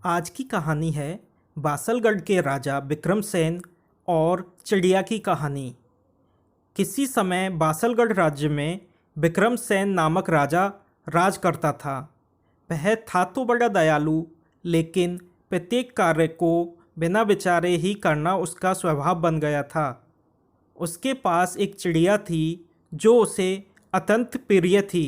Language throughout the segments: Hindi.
आज की कहानी है बासलगढ़ के राजा विक्रमसेन और चिड़िया की कहानी। किसी समय बासलगढ़ राज्य में विक्रमसेन नामक राजा राज करता था। वह था तो बड़ा दयालु, लेकिन प्रत्येक कार्य को बिना विचारे ही करना उसका स्वभाव बन गया था। उसके पास एक चिड़िया थी जो उसे अत्यंत प्रिय थी।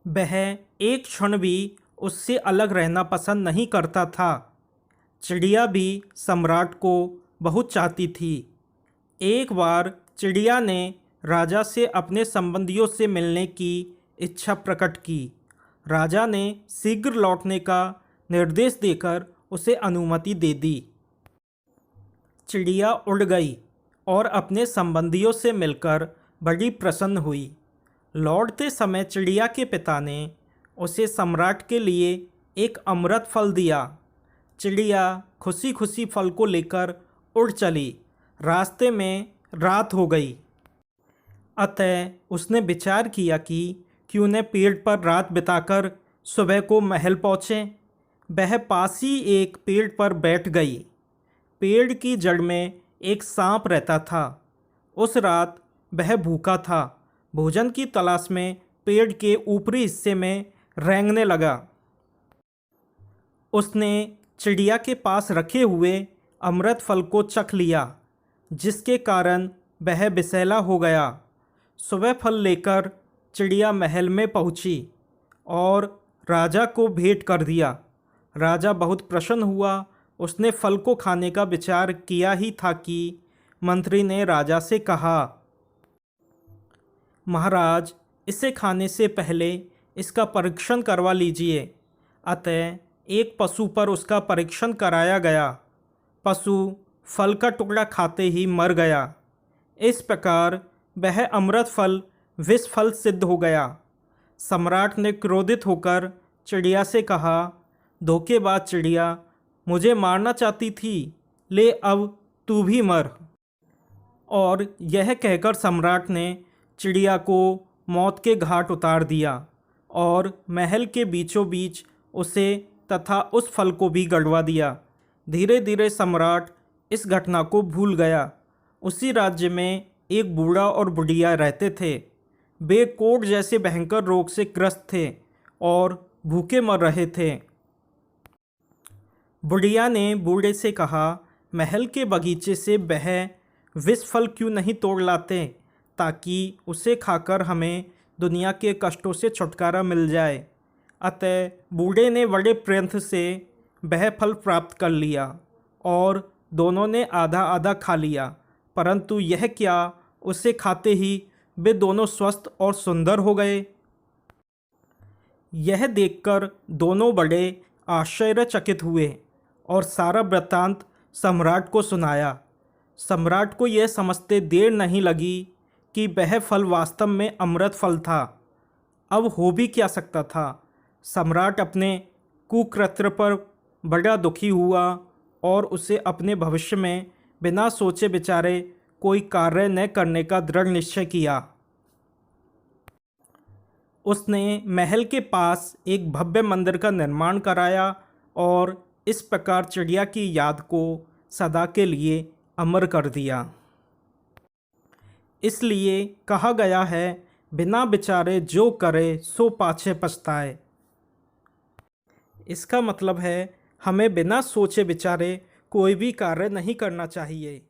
वह एक क्षण भी उससे अलग रहना पसंद नहीं करता था। चिड़िया भी सम्राट को बहुत चाहती थी। एक बार चिड़िया ने राजा से अपने संबंधियों से मिलने की इच्छा प्रकट की। राजा ने शीघ्र लौटने का निर्देश देकर उसे अनुमति दे दी। चिड़िया उड़ गई और अपने संबंधियों से मिलकर बड़ी प्रसन्न हुई। लौटते समय चिड़िया के पिता ने उसे सम्राट के लिए एक अमृत फल दिया। चिड़िया खुशी खुशी फल को लेकर उड़ चली। रास्ते में रात हो गई, अतः उसने विचार किया कि क्यों न पेड़ पर रात बिताकर सुबह को महल पहुँचे। वह पास ही एक पेड़ पर बैठ गई। पेड़ की जड़ में एक सांप रहता था। उस रात वह भूखा था। भोजन की तलाश में पेड़ के ऊपरी हिस्से में रेंगने लगा। उसने चिड़िया के पास रखे हुए अमृत फल को चख लिया, जिसके कारण वह विषैला हो गया। सुबह फल लेकर चिड़िया महल में पहुंची और राजा को भेंट कर दिया। राजा बहुत प्रसन्न हुआ। उसने फल को खाने का विचार किया ही था कि मंत्री ने राजा से कहा, महाराज, इसे खाने से पहले इसका परीक्षण करवा लीजिए। अतः एक पशु पर उसका परीक्षण कराया गया। पशु फल का टुकड़ा खाते ही मर गया। इस प्रकार वह अमृत फल विष फल सिद्ध हो गया। सम्राट ने क्रोधित होकर चिड़िया से कहा, धोखेबाज चिड़िया, मुझे मारना चाहती थी, ले अब तू भी मर। और यह कहकर सम्राट ने चिड़िया को मौत के घाट उतार दिया और महल के बीचों बीच उसे तथा उस फल को भी गड़वा दिया। धीरे धीरे सम्राट इस घटना को भूल गया। उसी राज्य में एक बूढ़ा और बुढ़िया रहते थे। वे कोढ़ जैसे भयंकर रोग से ग्रस्त थे और भूखे मर रहे थे। बुढ़िया ने बूढ़े से कहा, महल के बगीचे से वह विष फल क्यों नहीं तोड़ लाते, ताकि उसे खाकर हमें दुनिया के कष्टों से छुटकारा मिल जाए। अतः बूढ़े ने बड़े प्रयत्न से वह फल प्राप्त कर लिया और दोनों ने आधा आधा खा लिया। परंतु यह क्या, उसे खाते ही वे दोनों स्वस्थ और सुंदर हो गए। यह देखकर दोनों बड़े आश्चर्यचकित हुए और सारा वृत्तांत सम्राट को सुनाया। सम्राट को यह समझते देर नहीं लगी कि वह फल वास्तव में अमृत फल था। अब हो भी क्या सकता था। सम्राट अपने कुकृत्य पर बड़ा दुखी हुआ और उसे अपने भविष्य में बिना सोचे विचारे कोई कार्य न करने का दृढ़ निश्चय किया। उसने महल के पास एक भव्य मंदिर का निर्माण कराया और इस प्रकार चिड़िया की याद को सदा के लिए अमर कर दिया। इसलिए कहा गया है, बिना विचारे जो करे सो पाछे पछताए। इसका मतलब है हमें बिना सोचे विचारे कोई भी कार्य नहीं करना चाहिए।